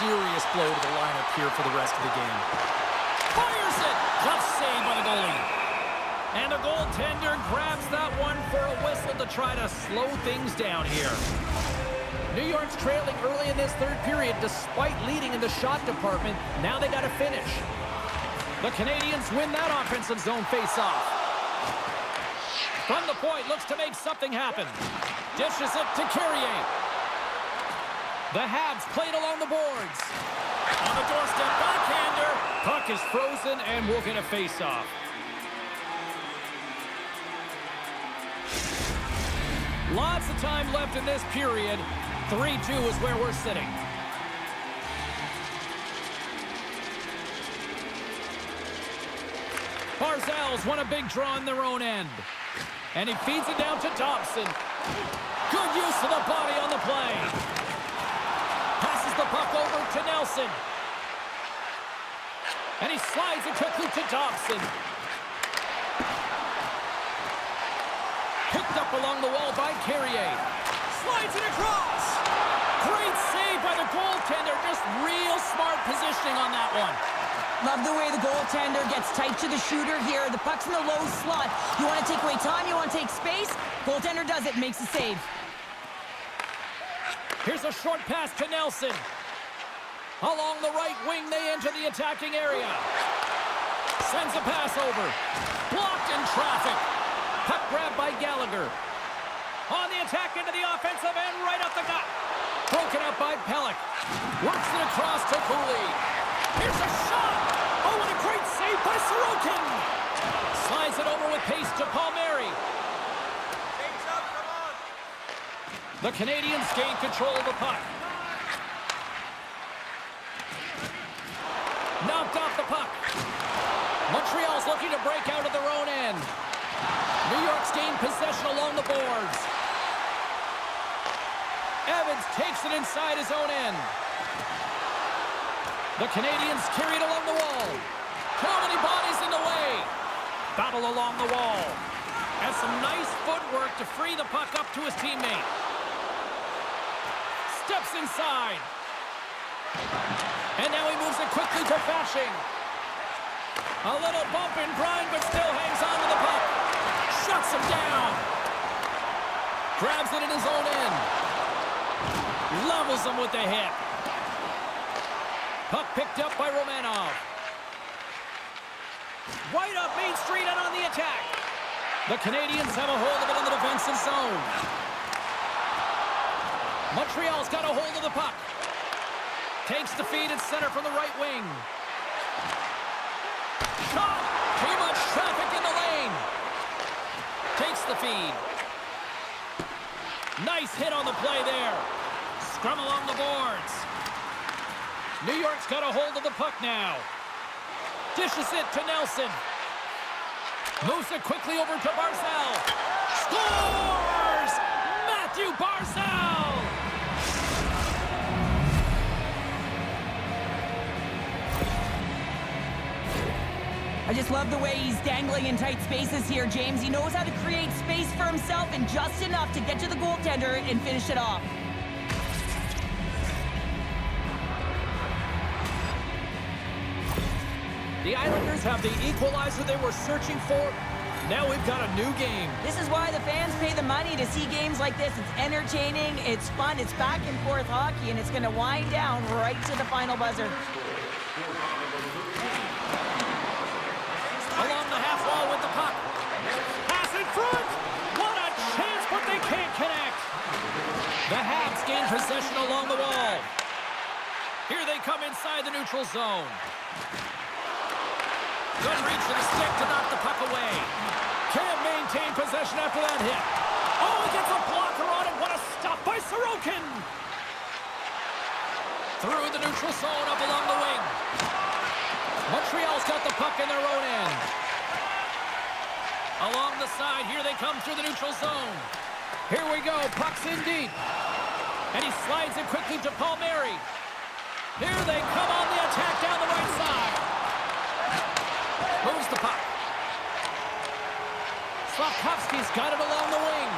serious blow to the lineup here for the rest of the game. Fires it! Tough save by the goalie. And the goaltender grabs that one for a whistle to try to slow things down here. New York's trailing early in this third period despite leading in the shot department. Now they got to finish. The Canadiens win that offensive zone face-off. From the point, looks to make something happen. Dishes it to Carrier. The Habs played along the boards. On the doorstep, backhander. Puck is frozen and we'll get a face-off. Lots of time left in this period. 3-2 is where we're sitting. Barzal's won a big draw in their own end. And he feeds it down to Dobson. Good use of the body on the play. Passes the puck over to Nelson. And he slides it quickly to Dobson. Picked up along the wall by Carrier. Slides it across. Great save by the goaltender. Just real smart positioning on that one. Love the way the goaltender gets tight to the shooter here. The puck's in the low slot. You want to take away time, you want to take space. Goaltender does it, makes the save. Here's a short pass to Nelson. Along the right wing, they enter the attacking area. Sends a pass over. Blocked in traffic. Puck grab by Gallagher. On the attack into the offensive end, right up the gut. Broken up by Pelech. Works it across to Cooley. Here's a shot. Oh, what a great save by Sorokin. Slides it over with pace to Palmieri. The Canadiens gain control of the puck. Knocked off the puck. Montreal's looking to break out of their own end. New York's gained possession along the boards. Evans takes it inside his own end. The Canadiens carry it along the wall. How many bodies in the way? Battle along the wall. And some nice footwork to free the puck up to his teammate. Steps inside. And now he moves it quickly to Fasching. A little bump in grind, but still hangs on to the puck. Shuts him down. Grabs it in his own end. Levels him with the hit. Puck picked up by Romanov. Right up Main Street and on the attack. The Canadiens have a hold of it in the defensive zone. Montreal's got a hold of the puck. Takes the feed at center from the right wing. Shot! Too much traffic in the lane. Takes the feed. Nice hit on the play there. Scrum along the boards. New York's got a hold of the puck now. Dishes it to Nelson. Moves it quickly over to Barzal. Scores! Matthew Barzal! I just love the way he's dangling in tight spaces here, James. He knows how to create space for himself and just enough to get to the goaltender and finish it off. The Islanders have the equalizer they were searching for. Now we've got a new game. This is why the fans pay the money to see games like this. It's entertaining, it's fun, it's back and forth hockey, and it's going to wind down right to the final buzzer. Along the half wall with the puck. Pass in front. What a chance, but they can't connect. The Habs gain possession along the wall. Here they come inside the neutral zone. Good reach to the stick to knock the puck away. Can't maintain possession after that hit. Oh, he gets a blocker on it. What a stop by Sorokin. Through the neutral zone up along the wing. Montreal's got the puck in their own end. Along the side, here they come through the neutral zone. Here we go, puck's in deep. And he slides it quickly to Palmieri. Here they come on the attack down the right side. Moves the puck. Slavkovsky's got it along the wing.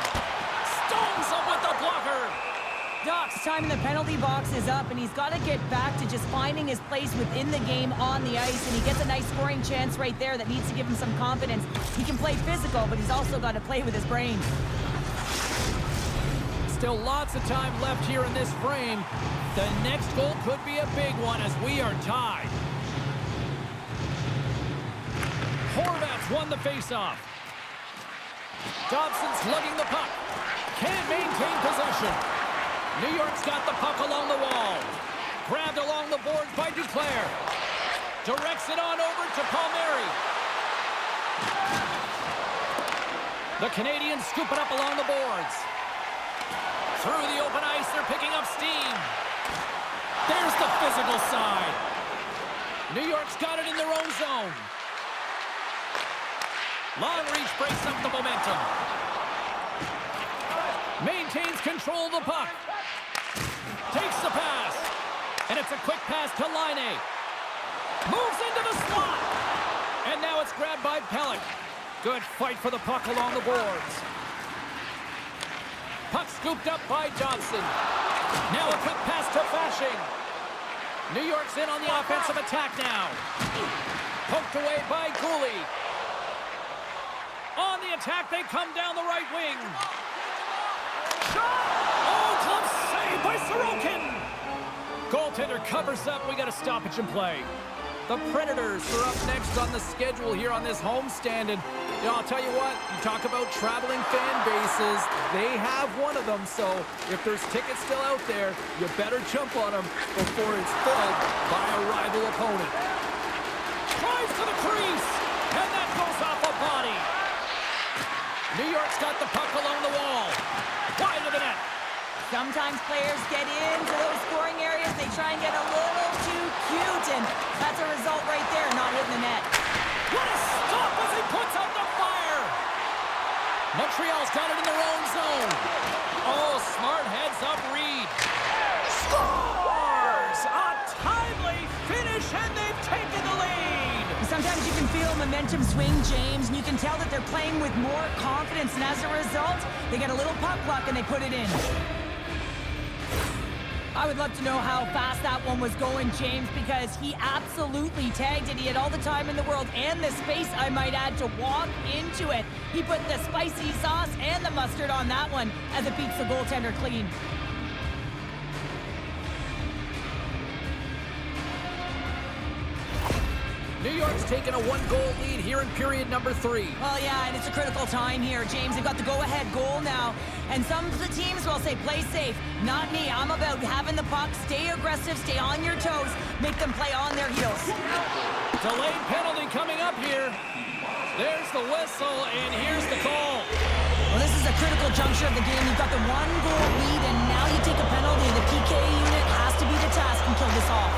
Stones him with the blocker. Doc's time in the penalty box is up, and he's got to get back to just finding his place within the game on the ice, and he gets a nice scoring chance right there that needs to give him some confidence. He can play physical, but he's also got to play with his brain. Still lots of time left here in this frame. The next goal could be a big one as we are tied. Horvat's won the faceoff. Dobson's lugging the puck. Can't maintain possession. New York's got the puck along the wall. Grabbed along the boards by Duclair. Directs it on over to Palmieri. The Canadiens scoop it up along the boards. Through the open ice, they're picking up steam. There's the physical side. New York's got it in their own zone. Long reach breaks up the momentum. Maintains control of the puck. Takes the pass. And it's a quick pass to Laine. Moves into the slot. And now it's grabbed by Pelech. Good fight for the puck along the boards. Puck scooped up by Johnson. Now a quick pass to Fasching. New York's in on the offensive attack now. Poked away by Cooley. On the attack, they come down the right wing. Shot! Oh, glove save by Sorokin. Goaltender covers up. We got a stoppage in play. The Predators are up next on the schedule here on this homestand. And you know, I'll tell you what, you talk about traveling fan bases. They have one of them, so if there's tickets still out there, you better jump on them before it's filled by a rival opponent. Drives to the crease, and that goes off a body. New York's got the puck along the wall. Wide of the net. Sometimes players get into those scoring areas, they try and get a little too cute, and that's a result right there, not hitting the net. What a stop as he puts out the fire! Montreal's got it in their own zone. Oh, smart heads up Reed. Scores! A timely finish, and they've taken the lead! Sometimes you can feel momentum swing, James, and you can tell that they're playing with more confidence, and as a result, they get a little puck luck and they put it in. I would love to know how fast that one was going, James, because he absolutely tagged it. He had all the time in the world and the space, I might add, to walk into it. He put the spicy sauce and the mustard on that one as it beats the goaltender clean. New York's taken a one-goal lead here in period number 3. Well, yeah, and it's a critical time here, James. They've got the go-ahead goal now. And some of the teams will say, play safe. Not me. I'm about having the puck, stay aggressive, stay on your toes, make them play on their heels. Delayed penalty coming up here. There's the whistle, and here's the call. Well, this is a critical juncture of the game. You've got the one-goal lead, and now you take a penalty. The PK unit has to be the task and kill this off.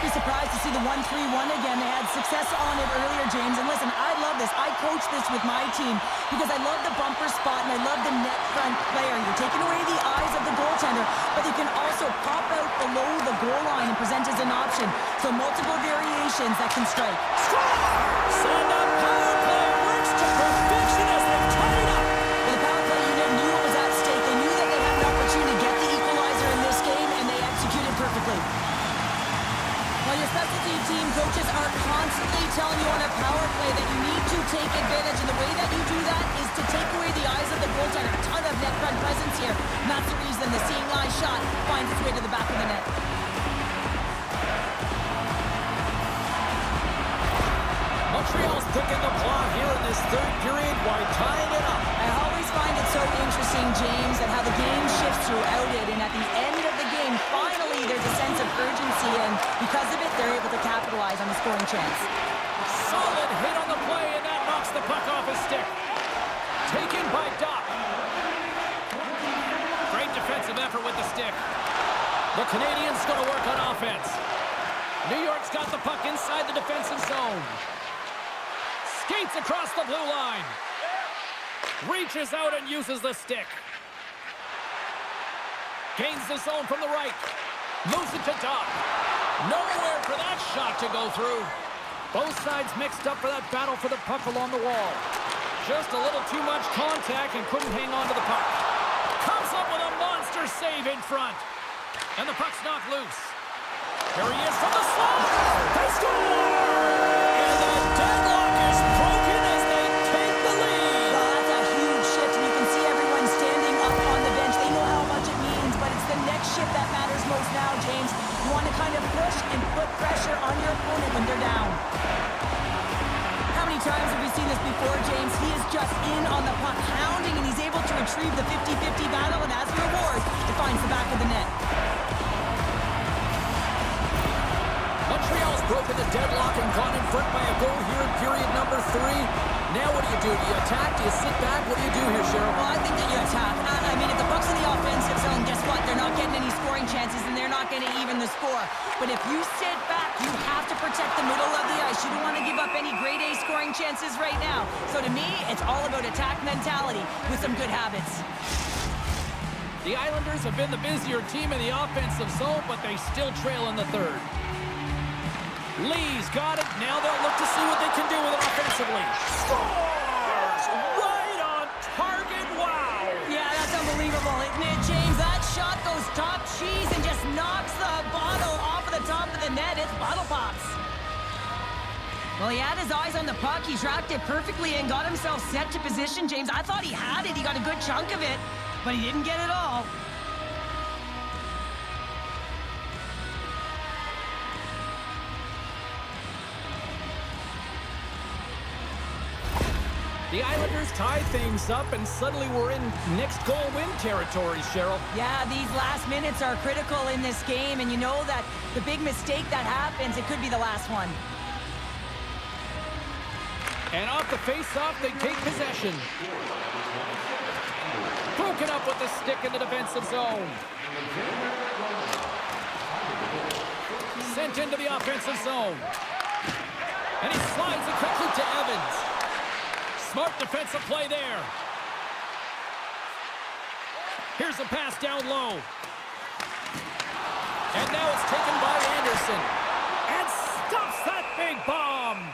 Surprised to see the 1-3-1 again. They had success on it earlier, James. And listen, I love this. I coach this with my team because I love the bumper spot and I love the net front player. You're taking away the eyes of the goaltender, but you can also pop out below the goal line and present as an option. So multiple variations that can strike. Send up power play. Works to perfection as they tie it up. Well, the power play unit knew what was at stake. They knew that they had an opportunity to get the equalizer in this game, and they executed perfectly. Well, your specialty team coaches are constantly telling you on a power play that you need to take advantage, and the way that you do that is to take away the eyes of the goaltender. A ton of net front presence here, and that's the reason the seeing eye shot finds its way to the back of the net. Montreal's picking the plot here in this third period while tying it up. I always find it so interesting, James, that how the game shifts throughout it, and at the end of the game, finally there's a sense of urgency, and because of it, they're able to capitalize on the scoring chance. Solid hit on the play, and that knocks the puck off his stick. Taken by Doc. Great defensive effort with the stick. The Canadiens going to work on offense. New York's got the puck inside the defensive zone. Skates across the blue line. Reaches out and uses the stick. Gains the zone from the right. Moves it to Doc. Nowhere for that shot to go through. Both sides mixed up for that battle for the puck along the wall. Just a little too much contact and couldn't hang on to the puck. Comes up with a monster save in front. And the puck's knocked loose. Here he is from the slot. They score! And the deadlock is broken as they take the lead. Well, that's a huge shift, and you can see everyone standing up on the bench. They know how much it means, but it's the next shift that matters most now, James. You want to kind of push and put pressure on your opponent when they're down. How many times have we seen this before, James? He is just in on the puck, hounding, and he's able to retrieve the 50-50 battle, and as a reward, it finds the back of the net. Montreal's broken the deadlock and gone in front by a goal here in period number 3. Now what do? Do you attack? Do you sit back? What do you do here, Cheryl? Well, I think that you attack. I mean, if the puck's in the offensive zone, guess what? They're not getting any scoring chances, and they're not going to even the score. But if you sit back, you have to protect the middle of the ice. You don't want to give up any grade A scoring chances right now. So to me, it's all about attack mentality with some good habits. The Islanders have been the busier team in the offensive zone, but they still trail in the third. Lee's got it. Now they'll look to see what they can do with it offensively. Scores! Right on target. Wow! Yeah, that's unbelievable, isn't it, James? That shot goes top cheese and just knocks the bottle off of the top of the net. It's bottle pops. Well, he had his eyes on the puck. He tracked it perfectly and got himself set to position, James. I thought he had it. He got a good chunk of it, but he didn't get it all. The Islanders tie things up, and suddenly we're in next goal win territory, Cheryl. Yeah, these last minutes are critical in this game, and you know that the big mistake that happens, it could be the last one. And off the face-off, they take possession. Broken up with the stick in the defensive zone. Sent into the offensive zone. And he slides it quickly to Evans. Smart defensive play there. Here's a pass down low. And now it's taken by Anderson. And stops that big bomb.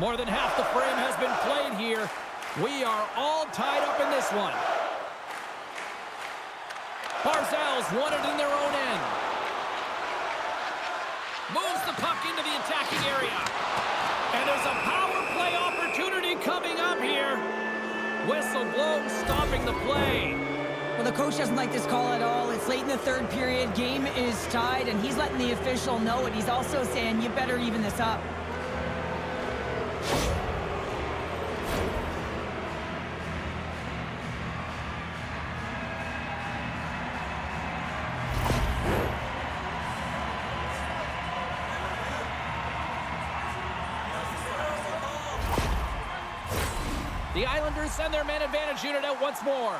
More than half the frame has been played here. We are all tied up in this one. Barzal's won it in their own end. Moves the puck into the attacking area. And there's a power play opportunity coming up here. Whistle blown, stopping the play. Well, the coach doesn't like this call at all. It's late in the third period. Game is tied, and he's letting the official know it. He's also saying, you better even this up. The Islanders send their man advantage unit out once more.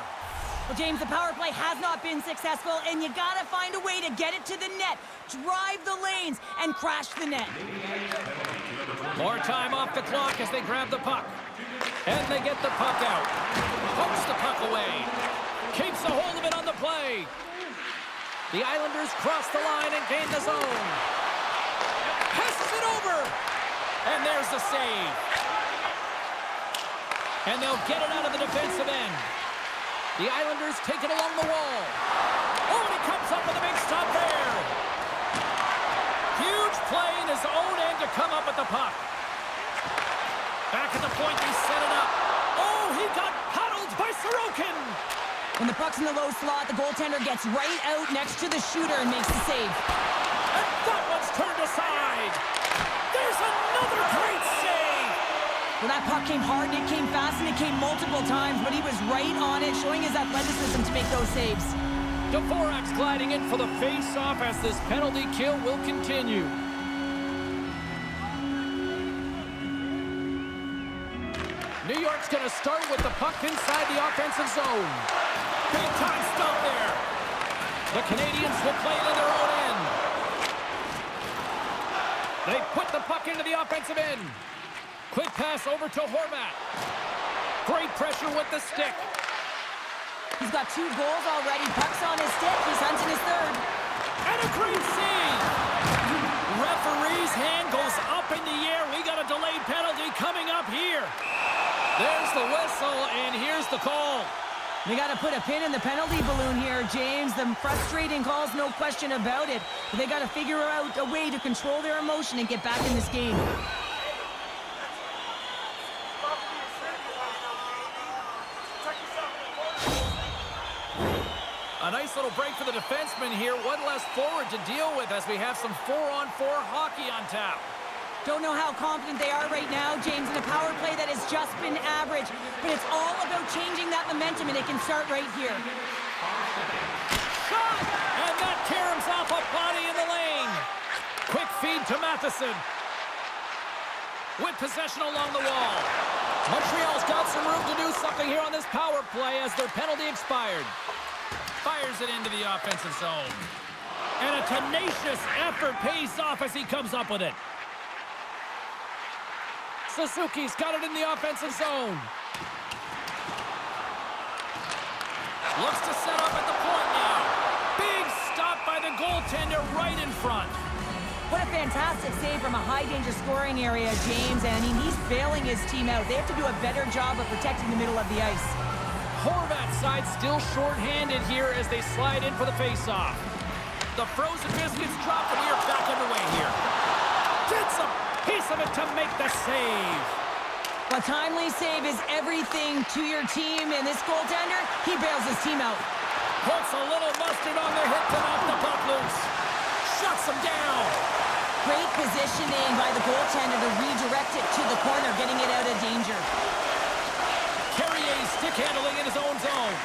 Well, James, the power play has not been successful, and you gotta find a way to get it to the net, drive the lanes, and crash the net. More time off the clock as they grab the puck. And they get the puck out. Pokes the puck away. Keeps a hold of it on the play. The Islanders cross the line and gain the zone. Passes it over. And there's the save. And they'll get it out of the defensive end. The Islanders take it along the wall. Oh, and he comes up with a big stop there. Huge play in his own end to come up with the puck. Back at the point, he set it up. Oh, he got paddled by Sorokin. When the puck's in the low slot, the goaltender gets right out next to the shooter and makes the save. And that one's turned aside. There's another great save. Well, that puck came hard, and it came fast, and it came multiple times, but he was right on it, showing his athleticism to make those saves. Dvorak's gliding in for the face-off as this penalty kill will continue. New York's going to start with the puck inside the offensive zone. Big time stop there. The Canadiens will play it in their own end. They put the puck into the offensive end. Quick pass over to Horvat. Great pressure with the stick. He's got 2 goals already. Puck's on his stick. He's hunting his third. And a great save. Referee's hand goes up in the air. We got a delayed penalty coming up here. There's the whistle, and here's the call. They got to put a pin in the penalty balloon here, James. The frustrating calls, no question about it. But they got to figure out a way to control their emotion and get back in this game. A nice little break for the defenseman here. One less forward to deal with as we have some 4-on-4 hockey on tap. Don't know how confident they are right now, James, in a power play that has just been average. But it's all about changing that momentum, and it can start right here. Shot! And that caroms off a body in the lane. Quick feed to Matheson. With possession along the wall. Montreal's got some room to do something here on this power play as their penalty expired. Fires it into the offensive zone. And a tenacious effort pays off as he comes up with it. Suzuki's got it in the offensive zone. Looks to set up at the point now. Big stop by the goaltender right in front. What a fantastic save from a high-danger scoring area, James. And I mean, he's bailing his team out. They have to do a better job of protecting the middle of the ice. Horvat's side still short-handed here as they slide in for the face-off. The frozen biscuits dropped, and we are back underway here. Gets a piece of it to make the save. A timely save is everything to your team, and this goaltender, he bails his team out. Puts a little mustard on the hit to knock the puck loose. Shuts him down. Great positioning by the goaltender to redirect it to the corner, getting it out of danger. Carrier's stick handling in his own zone.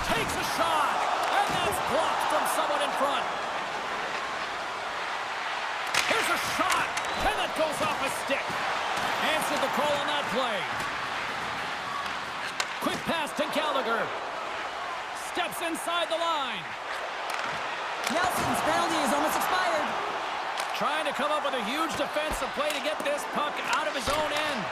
Takes a shot, and that's blocked from someone in front. Here's a shot, and that goes off a stick. Answered the call on that play. Quick pass to Gallagher. Steps inside the line. Nelson's penalty is almost expired. Trying to come up with a huge defensive play to get this puck out of his own end.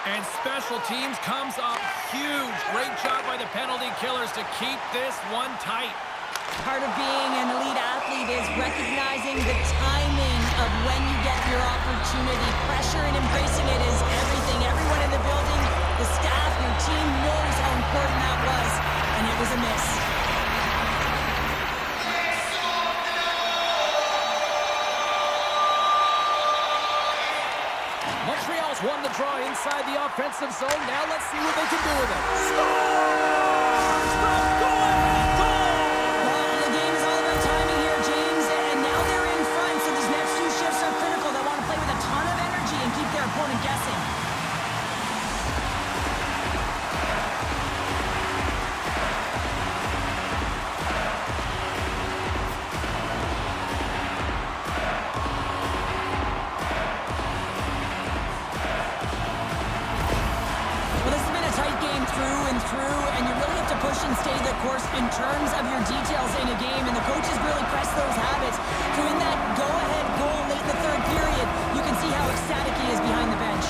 And special teams comes up huge. Great job by the penalty killers to keep this one tight. Part of being an elite athlete is recognizing the timing of when you get your opportunity. Pressure and embracing it is everything. Everyone in the building, the staff, your team knows how important that was, and it was a miss. Montreal's won the draw inside the offensive zone. Now let's see what they can do with it. Scores from go-ahead goal! Well, the game is all about timing here, James, and now they're in front, so these next two shifts are critical. They want to play with a ton of energy and keep their opponent guessing. And you really have to push and stay the course in terms of your details in a game, and the coaches really press those habits. So in that go-ahead goal late in the third period, you can see how ecstatic he is behind the bench.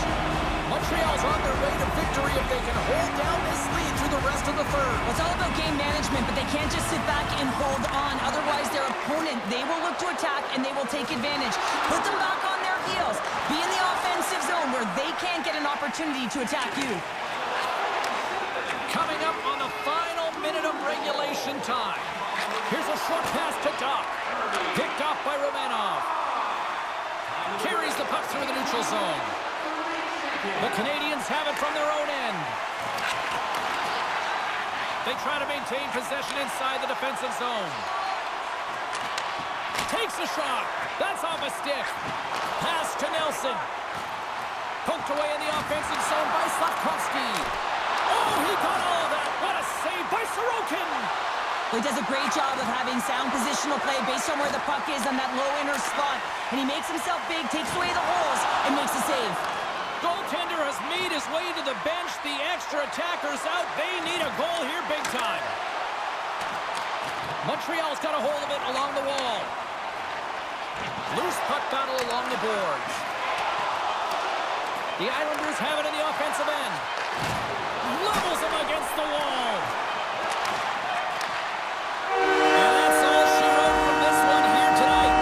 Montreal's on their way to victory if they can hold down this lead through the rest of the third. Well, it's all about game management, but they can't just sit back and hold on. Otherwise, their opponent, they will look to attack, and they will take advantage. Put them back on their heels. Be in the offensive zone where they can't get an opportunity to attack you. Coming up on the final minute of regulation time. Here's a short pass to Doc. Picked off by Romanov. Carries the puck through the neutral zone. The Canadiens have it from their own end. They try to maintain possession inside the defensive zone. Takes a shot. That's off a stick. Pass to Nelson. Poked away in the offensive zone by Slavkovsky. Oh, he got all of that. What a save by Sorokin. Well, he does a great job of having sound positional play based on where the puck is on that low inner spot. And he makes himself big, takes away the holes, and makes a save. Goaltender has made his way to the bench. The extra attackers out. They need a goal here big time. Montreal's got a hold of it along the wall. Loose puck battle along the boards. The Islanders have it in the offensive end. Levels him against the wall. And that's all she wrote from this one here tonight.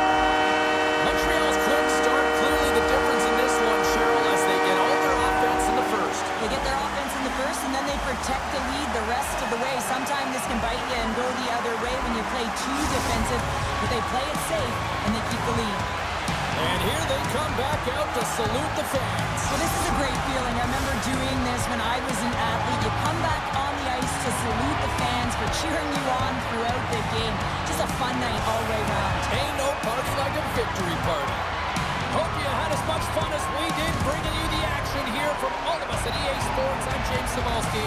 Montreal's quick start, clearly the difference in this one, Cheryl, as they get all their offense in the first. They get their offense in the first, and then they protect the lead the rest of the way. Sometimes this can bite you and go the other way when you play too defensive, but they play it safe, and they keep the lead. And here they come back out to salute the fans. Well, this is a great feeling. I remember doing this when I was an athlete. You come back on the ice to salute the fans for cheering you on throughout the game. Just a fun night all the way around. Ain't no party like a victory party. Hope you had as much fun as we did bringing you the action here from all of us at EA Sports. I'm James Cybulski.